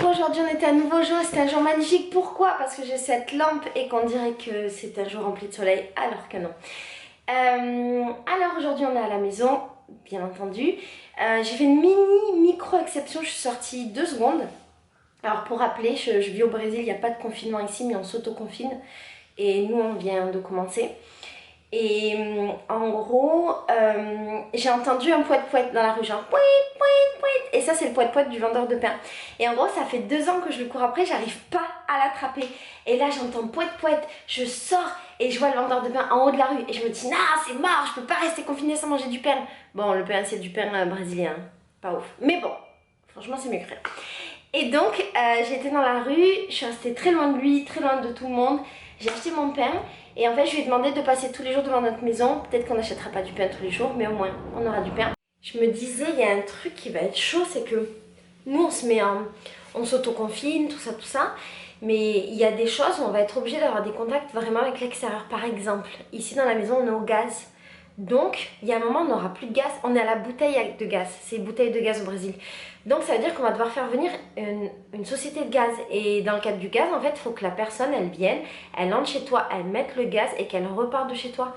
coucou, aujourd'hui on était à nouveau jour, c'est un jour magnifique. Pourquoi? Parce que j'ai cette lampe et qu'on dirait que c'est un jour rempli de soleil, alors que non. Alors aujourd'hui on est à la maison, bien entendu. J'ai fait une micro exception, je suis sortie 2 secondes. Alors pour rappeler, je vis au Brésil, il n'y a pas de confinement ici, mais on s'auto-confine. Et nous on vient de commencer. Et en gros, j'ai entendu un poète-poète dans la rue, genre poète, poète, poète. Et ça, c'est le poète-poète du vendeur de pain. Et en gros, ça fait 2 ans que je le cours après, j'arrive pas à l'attraper. Et là, j'entends poète-poète, je sors et je vois le vendeur de pain en haut de la rue. Et je me dis, non, c'est mort, je peux pas rester confinée sans manger du pain. Bon, le pain, c'est du pain brésilien, pas ouf. Mais bon, franchement, c'est mieux que rien. Et donc, j'étais dans la rue, je suis restée très loin de lui, très loin de tout le monde. J'ai acheté mon pain et en fait, je lui ai demandé de passer tous les jours devant notre maison. Peut-être qu'on n'achètera pas du pain tous les jours, mais au moins, on aura du pain. Je me disais, il y a un truc qui va être chaud, c'est que nous, on s'auto-confine, tout ça. Mais il y a des choses où on va être obligé d'avoir des contacts vraiment avec l'extérieur. Par exemple, ici dans la maison, on est au gaz. Donc, il y a un moment, on n'aura plus de gaz. On est à la bouteille de gaz. C'est bouteille de gaz au Brésil. Donc, ça veut dire qu'on va devoir faire venir une société de gaz. Et dans le cadre du gaz, en fait, il faut que la personne, elle vienne, elle entre chez toi, elle mette le gaz et qu'elle reparte de chez toi.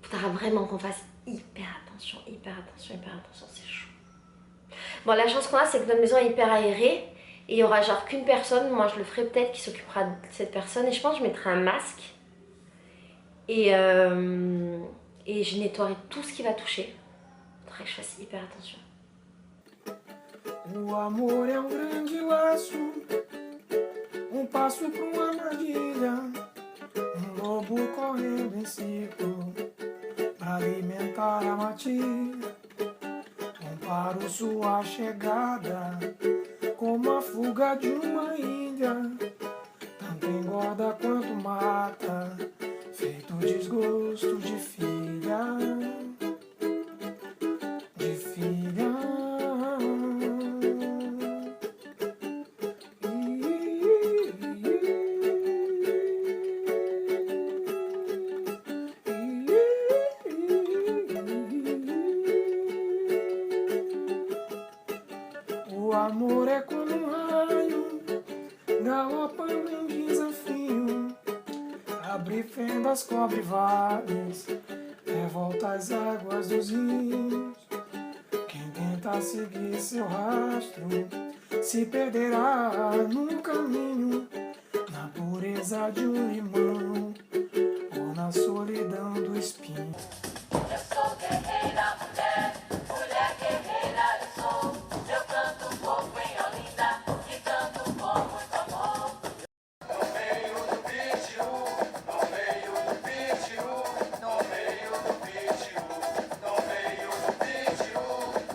Il faudra vraiment qu'on fasse hyper attention, c'est chaud. Bon, la chance qu'on a, c'est que notre maison est hyper aérée. Et il y aura genre qu'une personne, moi je le ferai peut-être, qui s'occupera de cette personne. Et je pense que je mettrai un masque. Et je nettoierai tout ce qui va toucher. Il faudrait que je fasse hyper attention. O amor é grande laço, passo pra uma armadilha, lobo correndo em círculo, pra alimentar a matilha. Comparo sua chegada como a fuga de uma índia, tanto engorda quanto mata, feito desgosto de filha. O amor é como raio, galopando em desafio, abre fendas, cobre vales, revolta as águas dos rios. Quem tenta seguir seu rastro se perderá no caminho, na pureza de um limão ou na solidão do espinho. Eu sou guerreira, mulher guerreira eu sou. Eu canto um pouco em Olinda e canto com muito amor. No meio do bicho, no meio do bicho, no meio do bicho, no meio do bicho,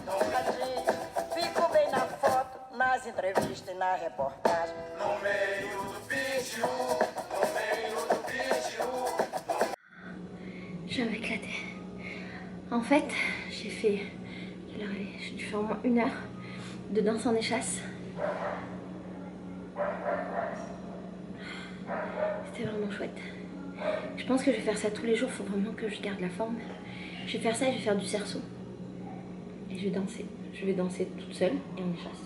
no meio. Fico bem na foto, nas entrevistas e na reportagem. No meio do bicho, no meio do bicho. Je vais m'éclater. En fait, j'ai fait... J'ai dû faire au moins 1 heure de danse en échasse. C'était vraiment chouette. Je pense que je vais faire ça tous les jours, il faut vraiment que je garde la forme. Je vais faire ça et je vais faire du cerceau. Et je vais danser. Je vais danser toute seule et en échasse.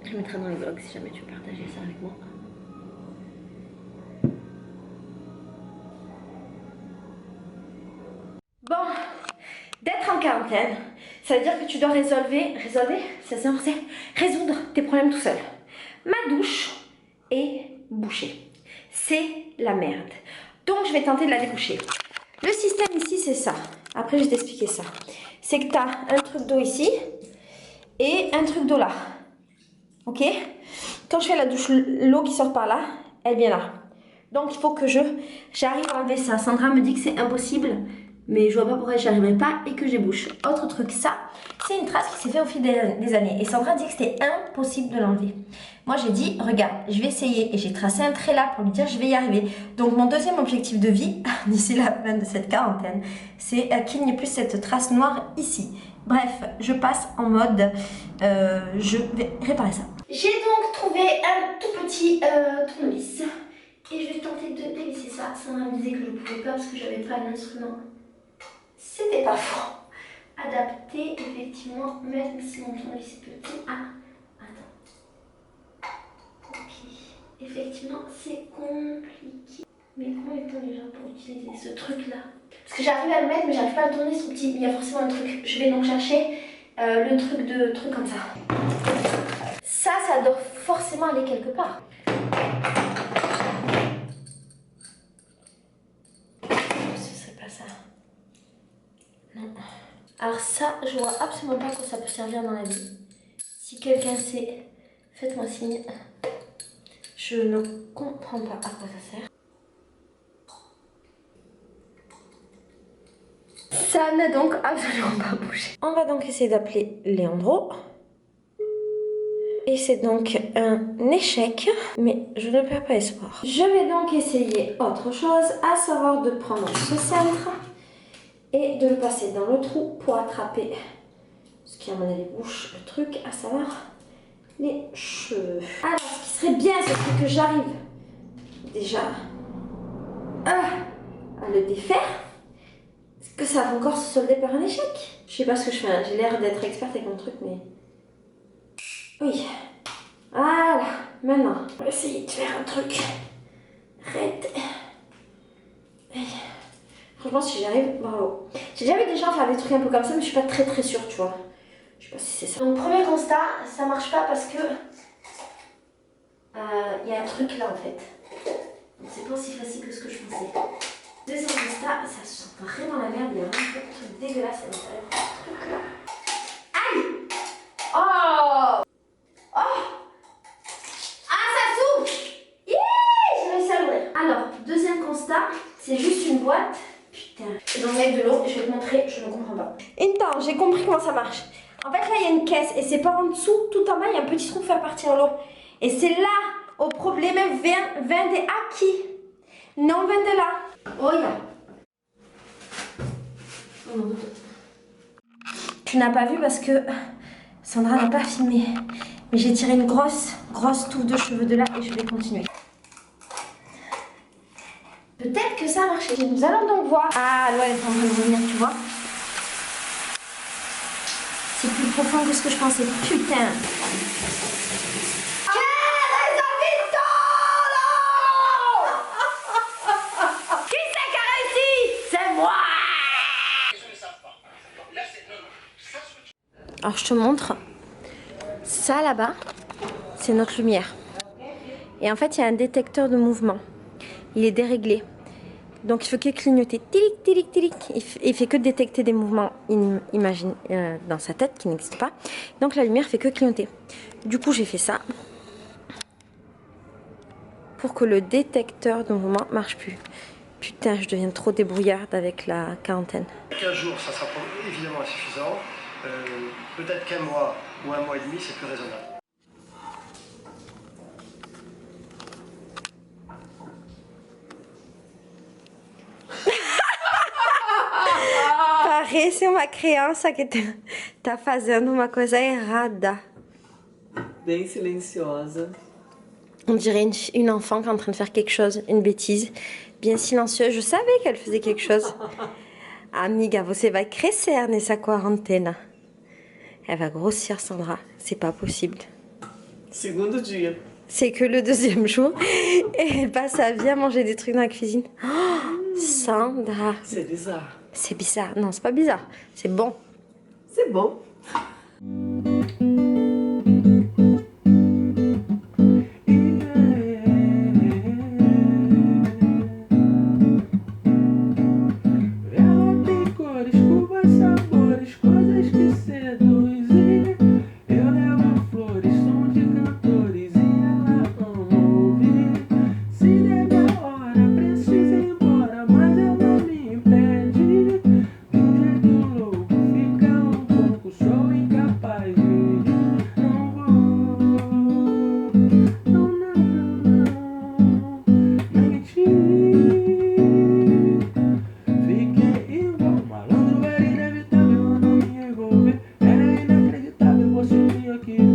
Je mettrai dans les vlogs si jamais tu veux partager ça avec moi. Bon, d'être en quarantaine, ça veut dire que tu dois résoudre tes problèmes tout seul. Ma douche est bouchée. C'est la merde. Donc je vais tenter de la déboucher. Le système ici, c'est ça. Après, je vais t'expliquer ça. C'est que tu as un truc d'eau ici et un truc d'eau là. Ok? Quand je fais la douche, l'eau qui sort par là, elle vient là. Donc il faut que j'arrive à enlever ça. Sandra me dit que c'est impossible. Mais je vois pas pourquoi j'y arriverai pas et que j'ébouche. Autre truc, ça, c'est une trace qui s'est fait au fil des années. Et Sandra dit que c'était impossible de l'enlever. Moi, j'ai dit, regarde, je vais essayer. Et j'ai tracé un trait là pour lui dire, je vais y arriver. Donc, mon deuxième objectif de vie, d'ici la fin de cette quarantaine, c'est qu'il n'y ait plus cette trace noire ici. Bref, je passe en mode, je vais réparer ça. J'ai donc trouvé un tout petit tournevis. Et je vais tenter de dévisser ça. Sandra me disait que je ne pouvais pas parce que j'avais pas l'instrument. C'était pas faux. adapter, effectivement, même si mon tournevis est petit. Ah, attends. Ok, effectivement, c'est compliqué. Mais comment il faut déjà pour utiliser ce truc-là? Parce que j'arrive à le mettre, mais j'arrive pas à le tourner, ce petit. Il y a forcément un truc. Je vais donc chercher le truc comme ça. Ça doit forcément aller quelque part. Ce serait pas ça. Non. Alors ça, je vois absolument pas à quoi ça peut servir dans la vie. Si quelqu'un sait, faites-moi signe. Je ne comprends pas à quoi ça sert. Ça n'a donc absolument pas bougé. On va donc essayer d'appeler Leandro. Et c'est donc un échec, mais je ne perds pas espoir. Je vais donc essayer autre chose, à savoir de prendre ce cintre et de le passer dans le trou pour attraper ce qui à mon avis bouche le truc, à savoir les cheveux. Alors, ce qui serait bien, ce serait que j'arrive déjà à le défaire. Est-ce que ça va encore se solder par un échec? Je sais pas ce que je fais, hein. J'ai l'air d'être experte avec mon truc, mais... Oui. Voilà. Maintenant, on va essayer de faire un truc. Arrête. Franchement, si j'y arrive, bravo. J'ai déjà vu des gens faire des trucs un peu comme ça, mais je suis pas très sûre, tu vois. Je sais pas si c'est ça. Donc, premier constat, ça marche pas parce que... y a un truc là, en fait. C'est pas aussi facile que ce que je pensais. Deuxième constat, ça sent vraiment la merde. Il y a un truc dégueulasse à l'intérieur. Ce truc là. Aïe! Oh! Oh! Ah, ça s'ouvre! J'ai réussi à l'ouvrir. Alors, deuxième constat, c'est juste une boîte. Putain. Je vais enlever de l'eau et je vais te montrer, je ne comprends pas. Attends, j'ai compris comment ça marche. En fait, là, il y a une caisse et c'est pas en dessous, tout en bas, il y a un petit trou pour faire partir l'eau. Et c'est là, au problème, vende aqui. Non vende là. Oh, yeah. Tu n'as pas vu parce que Sandra n'a pas filmé. Mais j'ai tiré une grosse touffe de cheveux de là et je vais continuer. Peut-être que ça a marché. Nous allons donc voir. Ah, l'eau elle est en train de revenir, tu vois. C'est plus profond que ce que je pensais. Putain. Alors je te montre, ça là-bas, c'est notre lumière. Et en fait, il y a un détecteur de mouvement. Il est déréglé. Donc il faut que clignoter. Tilic, tilic, tilic. Il fait que détecter des mouvements imagine, dans sa tête qui n'existent pas. Donc la lumière fait que clignoter. Du coup, j'ai fait ça pour que le détecteur de mouvement marche plus. Putain, je deviens trop débrouillarde avec la quarantaine. 15 jours, ça sera évidemment insuffisant. Peut-être qu'un mois ou un mois et demi, c'est plus raisonnable. Parece uma criança que tá fazendo uma coisa errada. Bem silenciosa. On dirait une enfant qui est en train de faire quelque chose, une bêtise, bien silencieuse. Je savais qu'elle faisait quelque chose. Amiga, você vai crescer nessa quarentena. Elle va grossir, Sandra. C'est pas possible. Segundo dia. C'est que le deuxième jour. Et elle passe sa vie à manger des trucs dans la cuisine. Oh, Sandra. C'est bizarre. C'est bizarre. Non, c'est pas bizarre. C'est bon. C'est bon. Era inacreditável você vir aqui.